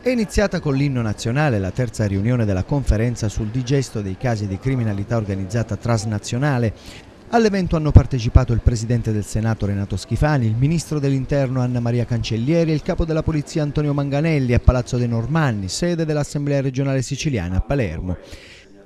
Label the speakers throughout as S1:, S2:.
S1: È iniziata con l'inno nazionale la terza riunione della conferenza sul digesto dei casi di criminalità organizzata transnazionale. All'evento hanno partecipato il Presidente del Senato Renato Schifani, il Ministro dell'Interno Anna Maria Cancellieri e il Capo della Polizia Antonio Manganelli a Palazzo dei Normanni, sede dell'Assemblea regionale siciliana a Palermo.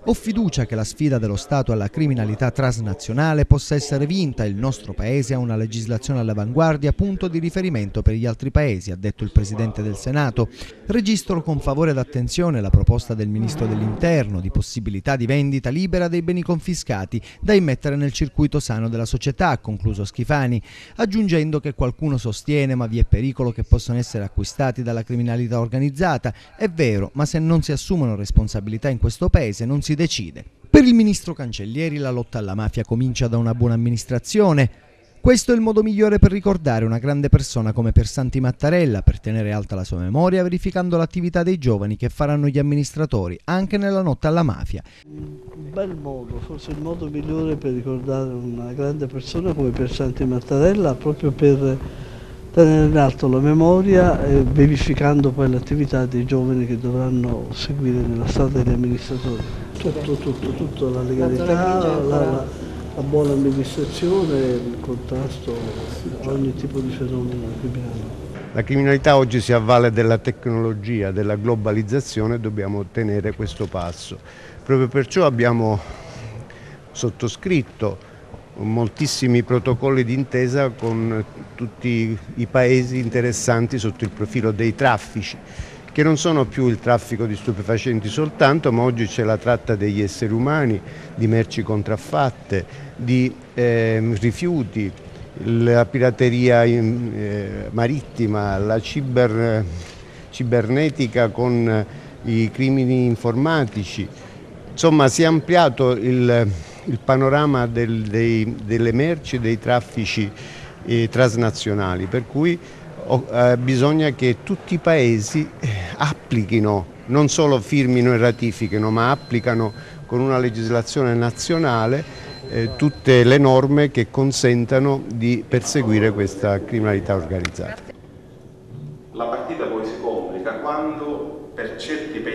S1: Ho fiducia che la sfida dello Stato alla criminalità transnazionale possa essere vinta. Il nostro Paese ha una legislazione all'avanguardia, punto di riferimento per gli altri Paesi, ha detto il Presidente del Senato. Registro con favore ed attenzione la proposta del Ministro dell'Interno di possibilità di vendita libera dei beni confiscati da immettere nel circuito sano della società, ha concluso Schifani, aggiungendo che qualcuno sostiene ma vi è pericolo che possano essere acquistati dalla criminalità organizzata. È vero, ma se non si assumono responsabilità in questo Paese non si decide. Per il ministro Cancellieri la lotta alla mafia comincia da una buona amministrazione. Questo è il modo migliore per ricordare una grande persona come Piersanti Mattarella, per tenere alta la sua memoria verificando l'attività dei giovani che faranno gli amministratori anche nella lotta alla mafia.
S2: Un bel modo, forse il modo migliore per ricordare una grande persona come Piersanti Mattarella, proprio per tenere in alto la memoria e verificando poi l'attività dei giovani che dovranno seguire nella strada degli amministratori. Tutto, la legalità, la buona amministrazione, il contrasto a ogni tipo di fenomeno criminale.
S3: La criminalità oggi si avvale della tecnologia, della globalizzazione e dobbiamo ottenere questo passo. Proprio perciò abbiamo sottoscritto moltissimi protocolli d'intesa con tutti i paesi interessanti sotto il profilo dei traffici, che non sono più il traffico di stupefacenti soltanto, ma oggi c'è la tratta degli esseri umani, di merci contraffatte, di rifiuti, la pirateria marittima, la cibernetica con i crimini informatici. Insomma, si è ampliato il panorama delle merci e dei traffici transnazionali, per cui bisogna che tutti i paesi applichino, non solo firmino e ratifichino, ma applicano con una legislazione nazionale tutte le norme che consentano di perseguire questa criminalità organizzata.
S4: La partita poi si complica quando per certi paesi